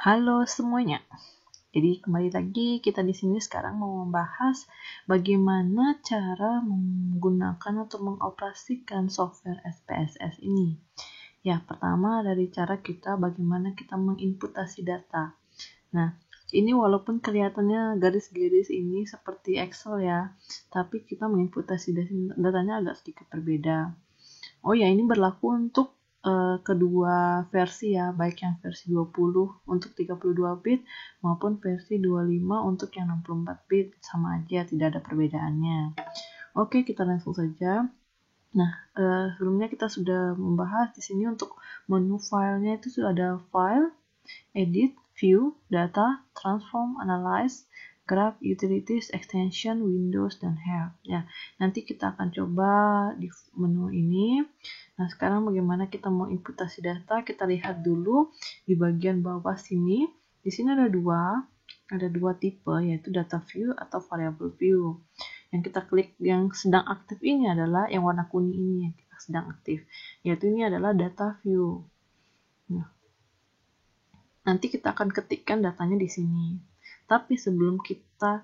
Halo semuanya. Jadi kembali lagi kita di sini sekarang mau membahas bagaimana cara menggunakan atau mengoperasikan software SPSS ini. Ya, pertama dari cara kita bagaimana kita menginputasi data. Nah, ini walaupun kelihatannya garis-garis ini seperti Excel ya, tapi kita menginputasi datanya agak sedikit berbeda. Oh ya, ini berlaku untuk kedua versi ya, baik yang versi 20 untuk 32 bit maupun versi 25 untuk yang 64 bit, sama aja, tidak ada perbedaannya. Oke, kita langsung saja. Nah, sebelumnya kita sudah membahas di sini untuk menu filenya itu sudah ada file, edit, view, data, transform, analyze, graph, utilities, extension, windows, dan help. Ya, nanti kita akan coba di menu ini. Nah, sekarang bagaimana kita mau inputasi data? Kita lihat dulu di bagian bawah sini. Di sini ada dua tipe, yaitu data view atau variable view. Yang kita klik yang sedang aktif ini adalah yang warna kuning ini yang kita sedang aktif, yaitu ini adalah data view. Nah, nanti kita akan ketikkan datanya di sini. Tapi sebelum kita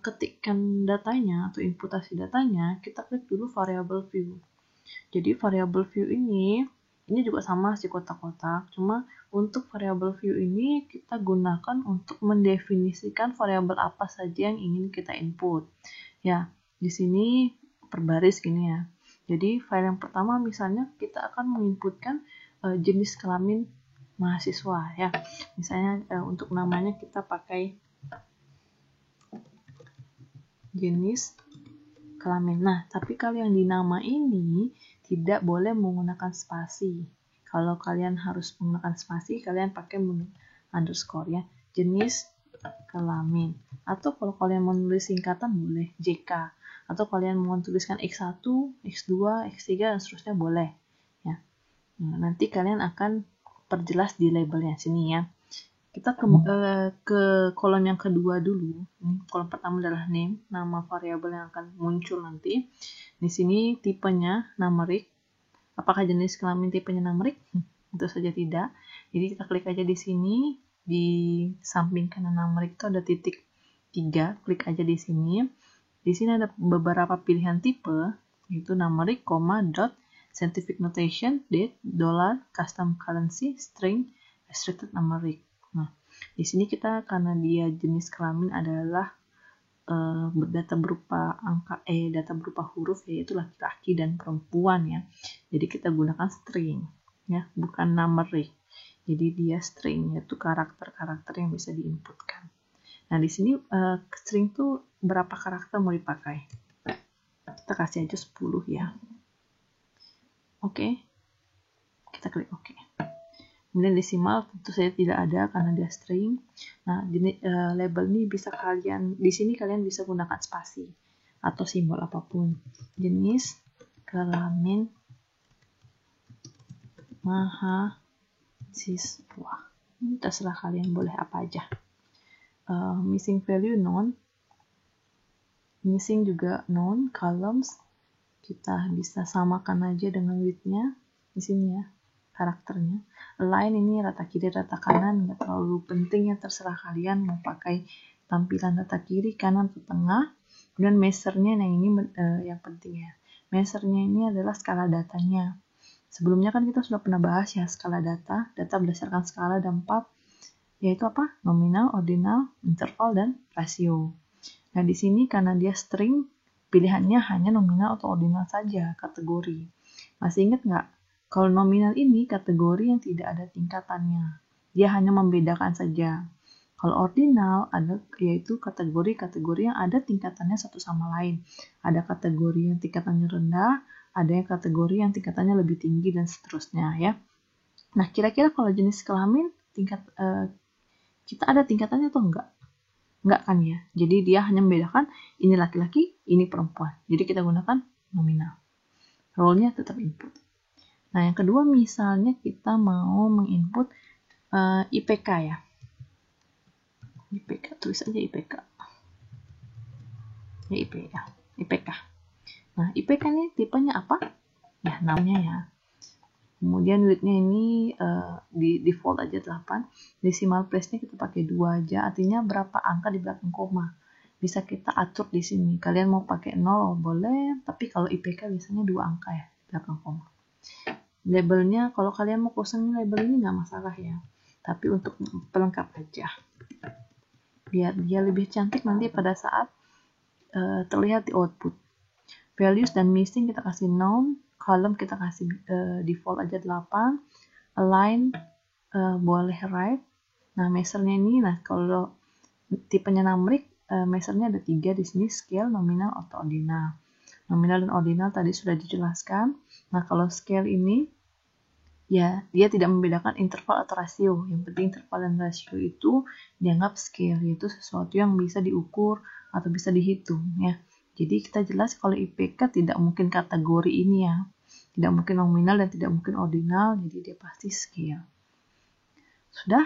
ketikkan datanya atau inputasi datanya, kita klik dulu variable view. Jadi variable view ini juga sama sih kotak-kotak, cuma untuk variable view ini kita gunakan untuk mendefinisikan variabel apa saja yang ingin kita input. Ya, di sini per baris gini ya. Jadi file yang pertama misalnya kita akan menginputkan jenis kelamin mahasiswa ya. Misalnya untuk namanya kita pakai jenis kelamin. Nah, tapi kalau yang di nama ini tidak boleh menggunakan spasi. Kalau kalian harus menggunakan spasi, kalian pakai underscore ya. Jenis kelamin. Atau kalau kalian menulis singkatan boleh JK. Atau kalian mau tuliskan X1, X2, X3 dan seterusnya boleh ya. Nah, nanti kalian akan perjelas di labelnya sini ya. Kita ke kolom yang kedua dulu. Kolom pertama adalah name, nama variabel yang akan muncul nanti. Di sini tipenya numeric. Apakah jenis kelamin tipenya numeric? Tentu saja tidak. Jadi kita klik aja di sini, di samping kanan numeric itu ada titik 3. Klik aja di sini. Di sini ada beberapa pilihan tipe, yaitu numeric, dot, scientific notation, date, dollar, custom currency, string, restricted numeric. Nah, di sini kita karena dia jenis kelamin adalah data berupa data berupa huruf, yaitu laki-laki dan perempuan ya. Jadi kita gunakan string ya, bukan numeric. Jadi dia string, yaitu karakter-karakter yang bisa diinputkan. Nah, di sini string tuh berapa karakter mau dipakai? Kita kasih aja 10 ya. Oke. Kita klik oke. Kemudian desimal tentu saja tidak ada karena dia string. Nah, label ini bisa di sini kalian bisa gunakan spasi atau simbol apapun. Jenis kelamin mahasiswa. Ini terserah kalian, boleh apa aja. Missing value none. Missing juga none. Columns kita bisa samakan aja dengan width-nya di sini ya, karakternya. Align ini rata kiri rata kanan, nggak terlalu penting ya, terserah kalian mau pakai tampilan rata kiri kanan atau tengah. Kemudian measure-nya yang ini yang penting ya, measure-nya ini adalah skala datanya. Sebelumnya kan kita sudah pernah bahas ya skala data berdasarkan skala ada 4, yaitu apa? Nominal, ordinal, interval, dan rasio. Nah, di sini karena dia string, pilihannya hanya nominal atau ordinal saja kategori. Masih ingat nggak? Kalau nominal ini kategori yang tidak ada tingkatannya. Dia hanya membedakan saja. Kalau ordinal yaitu kategori-kategori yang ada tingkatannya satu sama lain. Ada kategori yang tingkatannya rendah, ada yang kategori yang tingkatannya lebih tinggi, dan seterusnya ya. Nah, kira-kira kalau jenis kelamin kita ada tingkatannya atau enggak? Enggak kan ya. Jadi dia hanya membedakan ini laki-laki, ini perempuan. Jadi kita gunakan nominal. Role-nya tetap input. Nah, yang kedua misalnya kita mau menginput IPK ya. IPK, tulis aja IPK. Ya, IPK. Nah, IPK ini tipenya apa? Ya, namanya ya. Kemudian width-nya ini di default aja 8. Decimal place-nya kita pakai 2 aja, artinya berapa angka di belakang koma. Bisa kita atur di sini. Kalian mau pakai 0 boleh, tapi kalau IPK biasanya 2 angka ya di belakang koma. Labelnya kalau kalian mau kosongin label ini nggak masalah ya. Tapi untuk pelengkap aja. Biar dia lebih cantik nanti pada saat terlihat di output. Values dan missing kita kasih noun, column kita kasih default aja 8, align boleh right. Nah, measure-nya ini, nah kalau tipenya numeric, measure-nya ada 3 di sini, scale, nominal, atau ordinal. Nominal dan ordinal tadi sudah dijelaskan. Nah, kalau scale ini, ya dia tidak membedakan interval atau rasio. Yang penting interval dan rasio itu dianggap scale, yaitu sesuatu yang bisa diukur atau bisa dihitung ya. Jadi kita jelas kalau IPK tidak mungkin kategori ini ya. Tidak mungkin nominal dan tidak mungkin ordinal, jadi dia pasti scale. Sudah?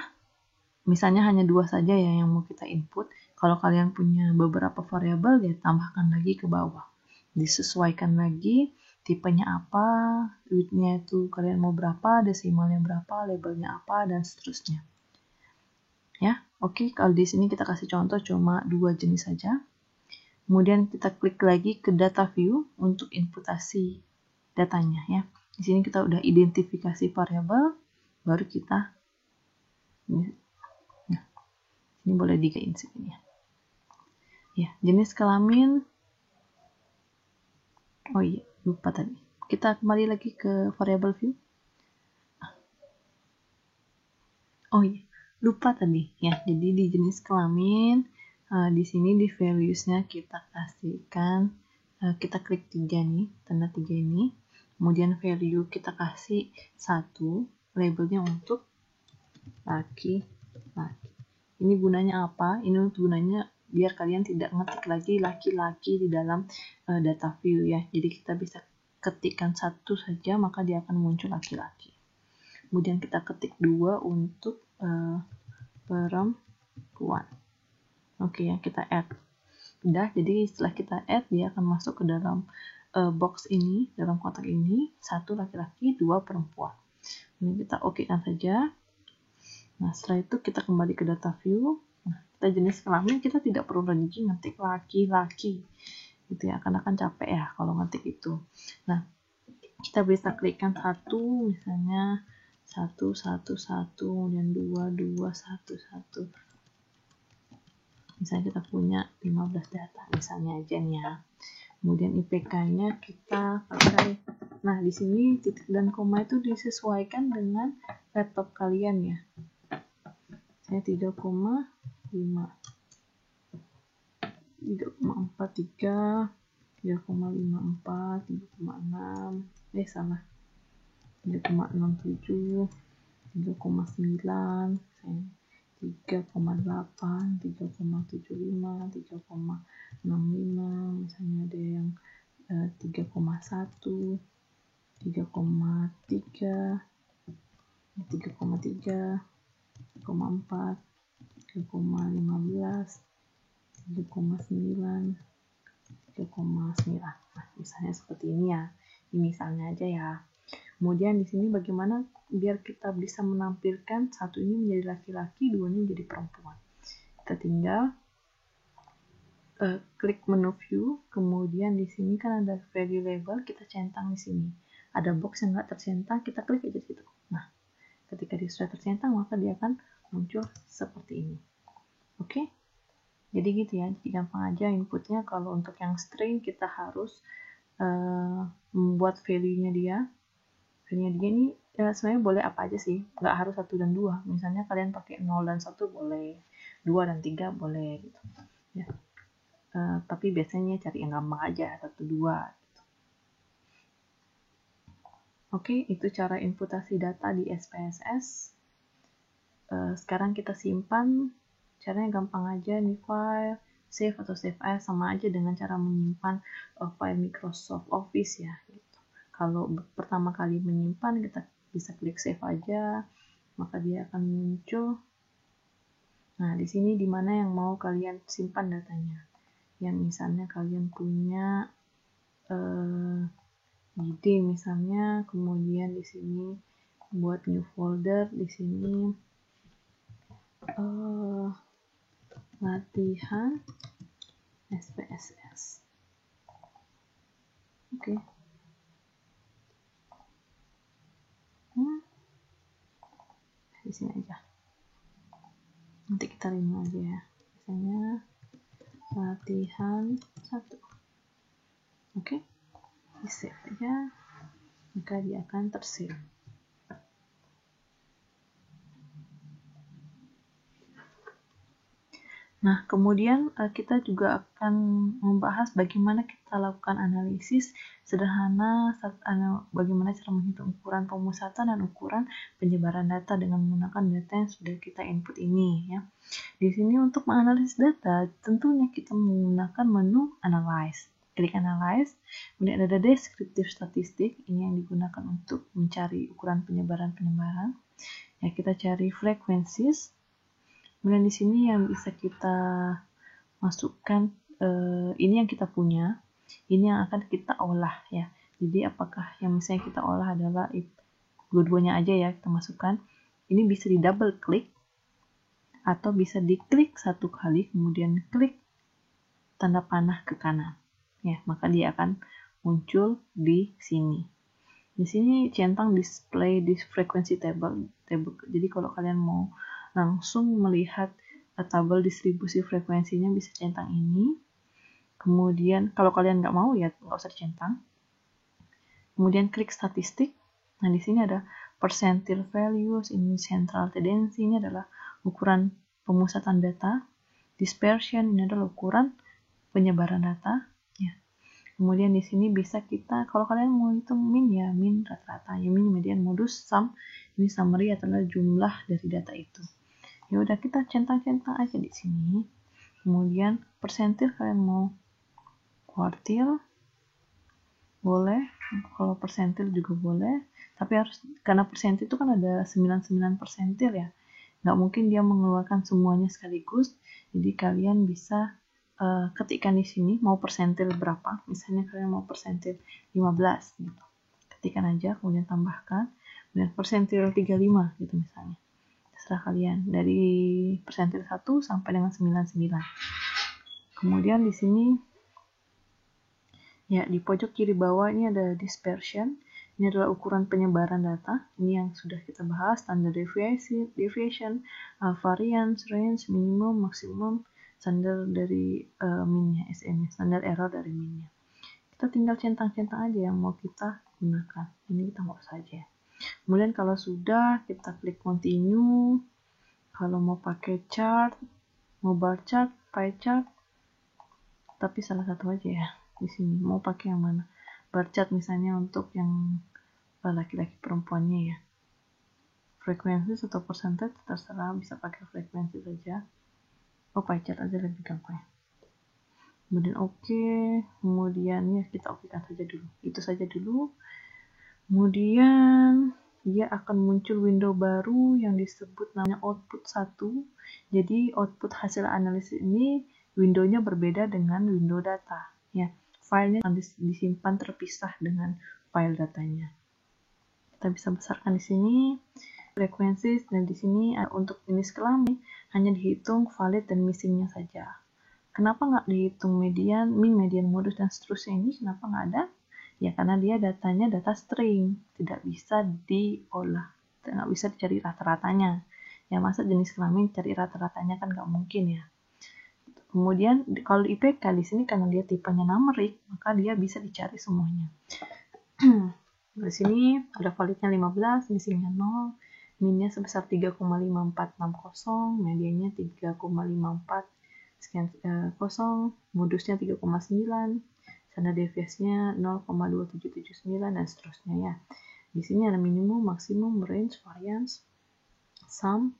Misalnya hanya 2 saja ya yang mau kita input. Kalau kalian punya beberapa variabel, ya tambahkan lagi ke bawah. Disesuaikan lagi, tipenya apa, width-nya itu kalian mau berapa, desimalnya berapa, labelnya apa, dan seterusnya. Ya, oke. Kalau di sini kita kasih contoh cuma 2 jenis saja. Kemudian kita klik lagi ke data view untuk inputasi datanya ya. Di sini kita udah identifikasi variabel, baru kita ini boleh digain sini ya. Ya, jenis kelamin. Oh iya, lupa tadi. Kita kembali lagi ke variable view. Oh iya, lupa tadi ya. Jadi di jenis kelamin di sini di values-nya kita kasihkan kita klik 3 nih, tanda 3 ini. Kemudian value kita kasih 1, labelnya untuk laki-laki. Ini gunanya apa? Ini untuk gunanya biar kalian tidak ngetik lagi laki-laki di dalam data view ya. Jadi kita bisa ketikkan 1 saja maka dia akan muncul laki-laki. Kemudian kita ketik 2 untuk perempuan. Oke ya, kita add. Udah, jadi setelah kita add dia akan masuk ke dalam box ini, dalam kotak ini, 1 laki-laki, 2 perempuan. Ini kita oke kan saja. Nah, setelah itu kita kembali ke data view. Nah, kita jenis kelamin kita tidak perlu lagi ngetik laki-laki. Gitu ya, karena kan capek ya kalau ngetik itu. Nah, kita bisa klikkan 1, misalnya 1, 1, 1, kemudian 2, 2, 1, 1. Misalnya kita punya 15 data, misalnya aja nih ya. Kemudian IPK-nya kita pakai. Nah, di sini titik dan koma itu disesuaikan dengan laptop kalian ya. Saya 3,5, 3,43, 3,54, 3,6, salah. 3,67, 3,9, 3,8, 3,75, 3,65, misalnya ada yang 3,1, 3,3, 3,3, 3,4, 3,15, 3,9, 3,9. Nah, misalnya seperti ini ya. Ini misalnya aja ya. Kemudian di sini bagaimana biar kita bisa menampilkan 1 ini menjadi laki-laki, 2 ini menjadi perempuan. Kita tinggal klik menu view, kemudian di sini kan ada value label, kita centang di sini. Ada box yang nggak tercentang, kita klik aja di situ. Nah, ketika dia sudah tercentang, maka dia akan muncul seperti ini. Oke? Jadi gitu ya, jadi gampang aja inputnya. Kalau untuk yang string, kita harus membuat value-nya dia. Value-nya dia ini sebenarnya boleh apa aja sih, nggak harus 1 dan 2. Misalnya kalian pakai 0 dan 1 boleh, 2 dan 3 boleh gitu. Ya. Tapi biasanya cari yang gampang aja, 1, 2 gitu. Oke, itu cara inputasi data di SPSS. Sekarang kita simpan, caranya gampang aja, nih file, save atau save as, sama aja dengan cara menyimpan file Microsoft Office ya. Gitu. Kalau pertama kali menyimpan, kita bisa klik save aja, maka dia akan muncul. Nah, di sini di mana yang mau kalian simpan datanya. Yang misalnya kalian punya id misalnya, kemudian di sini buat new folder, di sini latihan SPSS. Oke. Di sini aja. Nanti kita remove aja ya. Misalnya latihan 1. Oke. Di save aja. Maka dia akan tersave. Nah, kemudian kita juga akan membahas bagaimana kita lakukan analisis sederhana, bagaimana cara menghitung ukuran pemusatan dan ukuran penyebaran data dengan menggunakan data yang sudah kita input ini. Ya. Di sini untuk menganalisis data, tentunya kita menggunakan menu Analyze. Klik Analyze, kemudian ada Descriptive Statistic, ini yang digunakan untuk mencari ukuran penyebaran. Ya, kita cari Frequencies. Kemudian di sini yang bisa kita masukkan, ini yang kita punya, ini yang akan kita olah ya. Jadi apakah yang misalnya kita olah adalah dua-duanya aja ya kita masukkan. Ini bisa di double klik atau bisa diklik satu kali kemudian klik tanda panah ke kanan. Ya, maka dia akan muncul di sini. Di sini centang display di frequency table. Jadi kalau kalian mau langsung melihat tabel distribusi frekuensinya bisa centang ini. Kemudian kalau kalian nggak mau ya nggak usah dicentang. Kemudian klik statistik. Nah di sini ada percentile values, ini central tendency, ini adalah ukuran pemusatan data. Dispersion ini adalah ukuran penyebaran data. Ya. Kemudian di sini bisa kita, kalau kalian mau hitung min ya min rata-rata, ya min, median, modus, sum. Ini summary adalah jumlah dari data itu. Ya udah kita centang-centang aja di sini. Kemudian persentil kalian mau kuartil boleh, kalau persentil juga boleh, tapi harus karena persentil itu kan ada 99 persentil ya. Nggak mungkin dia mengeluarkan semuanya sekaligus. Jadi kalian bisa ketikkan di sini mau persentil berapa. Misalnya kalian mau persentil 15 gitu. Ketikkan aja kemudian tambahkan, kemudian persentil 35 gitu misalnya. Terserah kalian, dari persentil 1 sampai dengan 99. Kemudian di sini ya di pojok kiri bawah ini ada dispersion. Ini adalah ukuran penyebaran data. Ini yang sudah kita bahas, standard deviation, variance, range, minimum, maksimum, standar dari minnya, SM, standar error dari minnya. Kita tinggal centang-centang aja yang mau kita gunakan. Ini kita mau saja. Kemudian kalau sudah, kita klik continue. Kalau mau pakai chart, mau bar chart, pie chart, tapi salah satu aja ya di sini. Mau pakai yang mana? Bar chart misalnya untuk yang laki-laki perempuannya ya. Frekuensi atau percentage terserah, bisa pakai frekuensi saja. Oh, pie chart aja lebih gampang. Kemudian oke, kemudian ya kita okekan saja dulu. Itu saja dulu. Kemudian dia akan muncul window baru yang disebut namanya output 1. Jadi output hasil analisis ini windownya berbeda dengan window data. Ya, filenya akan disimpan terpisah dengan file datanya. Kita bisa besarkan di sini frekuensi, dan di sini untuk jenis kelamin hanya dihitung valid dan missingnya saja. Kenapa nggak dihitung median, min, median, modus, dan seterusnya ini? Kenapa nggak ada? Ya karena dia datanya data string, tidak bisa diolah, nggak bisa dicari rata-ratanya. Ya masa jenis kelamin cari rata-ratanya kan nggak mungkin ya. Kemudian kalau IPK di sini karena dia tipenya numerik, maka dia bisa dicari semuanya. Di sini ada validnya 15, missingnya 0, minnya sebesar 3,5460, mediannya 3,54 sekian kosong, modusnya 3,9. Standar deviasinya 0,2779 dan seterusnya ya. Di sini ada minimum, maksimum, range, variance, sum.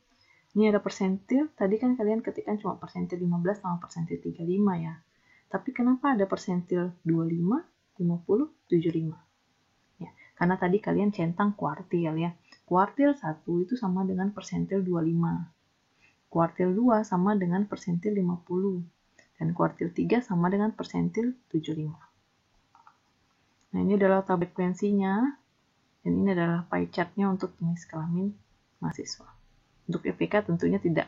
Ini ada persentil. Tadi kan kalian ketikkan cuma persentil 15 sama persentil 35 ya. Tapi kenapa ada persentil 25, 50, 75? Ya, karena tadi kalian centang kuartil ya. Kuartil 1 itu sama dengan persentil 25. Kuartil 2 sama dengan persentil 50. Dan kuartil 3 sama dengan persentil 75. Nah, ini adalah tabel frekuensinya, dan ini adalah pie chart-nya untuk jenis kelamin mahasiswa. Untuk IPK tentunya tidak